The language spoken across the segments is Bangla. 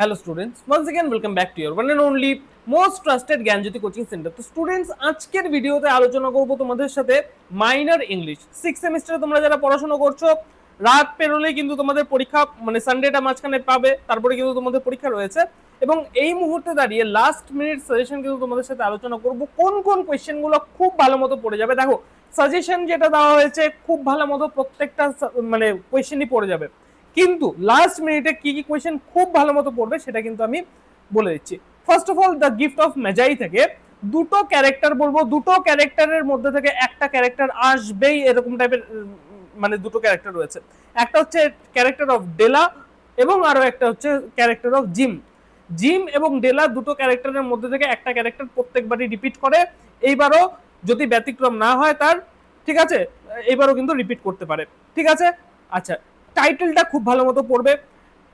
Hello students, once again welcome back to your one and only most trusted Gyanjyoti coaching centre. তো স্টুডেন্টস, আজকের ভিডিওতে আলোচনা করব তোমাদের সাথে মাইনর ইংলিশ 6 সেমিস্টারে তোমরা যারা পড়াশোনা করছো, রাত পেরোলেই কিন্তু তোমাদের পরীক্ষা, মানে সানডেটা মাঝখানে পাবে, তারপরে কিন্তু তোমাদের পরীক্ষা রয়েছে। এবং এই মুহূর্তে দাঁড়িয়ে লাস্ট মিনিট সাজেশন কিন্তু তোমাদের সাথে আলোচনা করব কোন কোন কোয়েশ্চেনগুলো খুব ভালো মতো পড়ে যাবে। দেখো, সাজেশন যেটা দেওয়া হয়েছে খুব ভালো মতো প্রত্যেকটা মানে কোয়েশ্চেনই পড়ে যাবে, কিন্তু লাস্ট মিনিটে কি কি কোয়েশ্চেন খুব ভালো মতো পড়বে সেটা কিন্তু আমি বলে দিচ্ছি। First of all, the gift of মেজাই থেকে দুটো ক্যারেক্টার বলবো, দুটো ক্যারেক্টারের মধ্যে থেকে একটা ক্যারেক্টার আসবেই, এরকম টাইপের মানে দুটো ক্যারেক্টার রয়েছে। একটা হচ্ছে ক্যারেক্টার অফ ডেলা এবং আরো একটা হচ্ছে ক্যারেক্টার অফ জিম। জিম এবং ডেলা দুটো ক্যারেক্টারের মধ্যে থেকে একটা ক্যারেক্টার প্রত্যেকবারই রিপিট করে, এইবারও যদি ব্যতিক্রম না হয় তার, ঠিক আছে, এইবারও কিন্তু রিপিট করতে পারে, ঠিক আছে। আচ্ছা, টাইটেলটা খুব ভালো মতো পড়বে।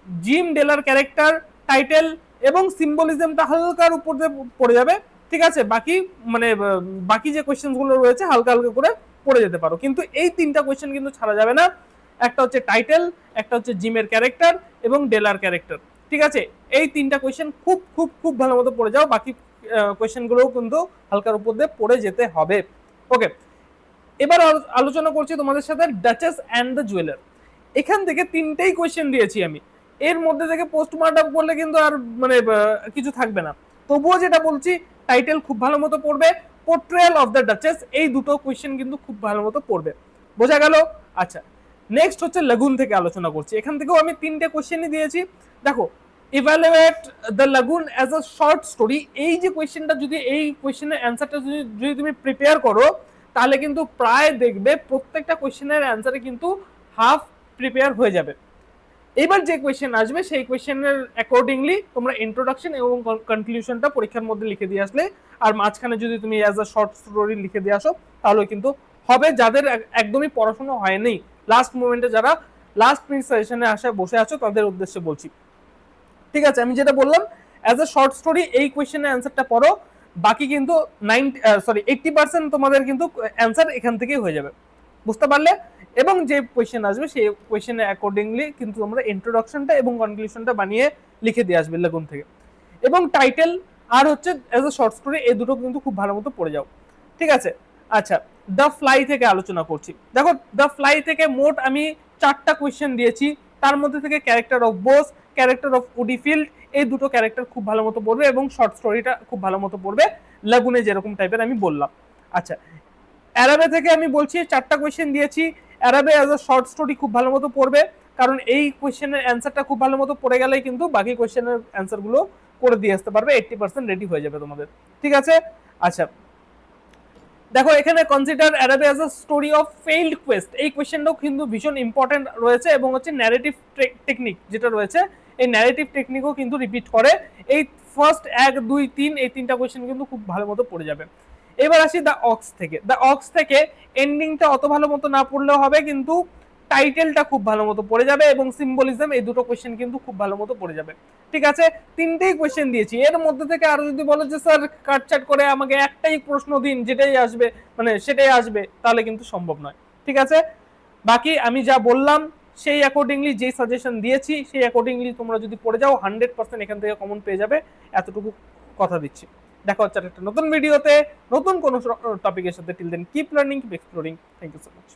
জিম ডেলার ক্যারেক্টার, টাইটেল এবং সিম্বলিজমটা হালকার উপর দিয়ে পড়ে যাবে, ঠিক আছে। বাকি মানে বাকি যে কোয়েশ্চেনগুলো রয়েছে হালকা হালকা করে পড়ে যেতে পারো, কিন্তু এই তিনটা কোয়েশ্চেন কিন্তু ছাড়া যাবে না। একটা হচ্ছে টাইটেল, একটা হচ্ছে জিমের ক্যারেক্টার এবং ডেলার ক্যারেক্টার, ঠিক আছে। এই তিনটা কোয়েশ্চেন খুব খুব খুব ভালো মতো পড়ে যাও, বাকি কোয়েশ্চেনগুলোও কিন্তু হালকার উপর দিয়ে পড়ে যেতে হবে। ওকে, এবার আলোচনা করছি তোমাদের সাথে ডাচেস অ্যান্ড দ্য জুয়েলার। এখান থেকে তিনটেই কোয়েশ্চেন দিয়েছি আমি, এর মধ্যে থেকে পোস্টমর্টম করলে কিন্তু আর মানে কিছু থাকবে না। তবুও যেটা বলছি, টাইটেল খুব ভালো মতো পড়বে, পোর্ট্রেয়াল অফ দ্য ডাচেস, এই দুটো কোয়েশ্চেন কিন্তু খুব ভালো মতো পড়বে, বোঝা গেল। আচ্ছা, নেক্সট হচ্ছে লাগুন থেকে আলোচনা করছি। এখান থেকেও আমি তিনটে কোয়েশ্চেনই দিয়েছি। দেখো, evaluate the Lagoon as a short story, এই যে কোয়েশ্চেনটা, যদি এই কোয়েশ্চেনের অ্যান্সারটা যদি তুমি প্রিপেয়ার করো, তাহলে কিন্তু প্রায় দেখবে প্রত্যেকটা কোয়েশ্চেনের অ্যান্সারে কিন্তু হাফ প্রিপেয়ার হয়ে যাবে। এবার যে কোয়েশ্চেন আসবে সেই কোয়েশ্চেনের অ্যাকর্ডিংলি তোমরা ইন্ট্রোডাকশন এবং কনক্লুশনটা পরীক্ষার মধ্যে লিখে দিয়ে আসলে, আর মাঝখানে যদি তুমি অ্যাজ আ শর্ট স্টোরি লিখে দিয়ে আসো, তাহলে কিন্তু হবে। যাদের একদমই পড়াশোনা হয়নি, লাস্ট মোমেন্টে যারা লাস্ট মিনিট সাজেশনে আসে বসে আছো, তাদের উদ্দেশ্যে বলছি, ঠিক আছে। আমি যেটা বললাম, অ্যাজ আ শর্ট স্টোরি এই কোয়েশ্চেনের অ্যান্সারটা পড়ো, বাকি কিন্তু 80% তোমাদের কিন্তু অ্যান্সার এখান থেকেই হয়ে যাবে, বুঝতে পারলে। এবং যে কোয়েশ্চেন আসবে সেই কোয়েশ্চেনের অ্যাকর্ডিংলি কিন্তু তোমরা ইন্ট্রোডাকশনটা এবং কনক্লুশনটা বানিয়ে লিখে দিয়ে আসবে লাগুন থেকে। এবং টাইটেল আর হচ্ছে অ্যাজ আ শর্ট স্টোরি, এই দুটো কিন্তু খুব ভালো মতো পড়ে যাও, ঠিক আছে। আচ্ছা, দ্য ফ্লাই থেকে আলোচনা করছি। দেখো, দ্য ফ্লাই থেকে মোট আমি 4টা কোয়েশ্চেন দিয়েছি, তার মধ্যে থেকে character of boss, character of Woodifield, এই দুটো ক্যারেক্টার খুব ভালো মতো পড়বে এবং শর্ট স্টোরিটা খুব ভালো মতো পড়বে, লাগুনে যেরকম টাইপের আমি বললাম। আচ্ছা, অ্যারাবে থেকে আমি বলছি 4টা কোয়েশ্চেন দিয়েছি। অ্যারাবে অ্যাজ আ শর্ট স্টোরি খুব ভালো মতো পড়বে, কারণ এই কোয়েশ্চেনের অ্যান্সারটা খুব ভালো মতো পড়ে গেলেই কিন্তু বাকি কোয়েশ্চেনের অ্যান্সারগুলো করে দিয়ে আসতে পারবে, 80% রেডি হয়ে যাবে তোমাদের, ঠিক আছে। আচ্ছা, দেখো এখানে consider Araby as a story of failed quest, এই কোয়েশ্চেনটাও কিন্তু ভীষণ ইম্পর্টেন্ট রয়েছে, এবং হচ্ছে ন্যারেটিভ টেকনিক যেটা রয়েছে, এই ন্যারেটিভ টেকনিকও কিন্তু রিপিট করে। এই ফার্স্ট 1 2 3 এই তিনটা কোয়েশ্চেন কিন্তু খুব ভালো মতো পড়ে যাবে। এবার আসি দ্য অক্স থেকে। দ্য অক্স থেকে এন্ডিংটা অত ভালো মতো না পড়লেও হবে, কিন্তু টাইটেলটা খুব ভালো মতো পড়ে যাবে এবং সিম্বলিজম, এই দুটো কোয়েশ্চেন কিন্তু খুব ভালো মতো পড়ে যাবে, ঠিক আছে। তিনটেই কোয়েশ্চেন দিয়েছি, এর মধ্যে থেকে আরো যদি বলো যে স্যার কাটচাট করে আমাকে একটাই প্রশ্ন দিন যেটাই আসবে মানে সেটাই আসবে, তাহলে কিন্তু সম্ভব নয়, ঠিক আছে। বাকি আমি যা বললাম সেই অ্যাকর্ডিংলি, যে সাজেশন দিয়েছি সেই অ্যাকর্ডিংলি তোমরা যদি পড়ে যাও, 100% এখান থেকে কমন পেয়ে যাবে, এতটুকু কথা দিচ্ছি। দেখা হচ্ছে একটা নতুন ভিডিওতে নতুন কোনো টপিকের সাথে। Till then keep learning, keep exploring. Thank you so much.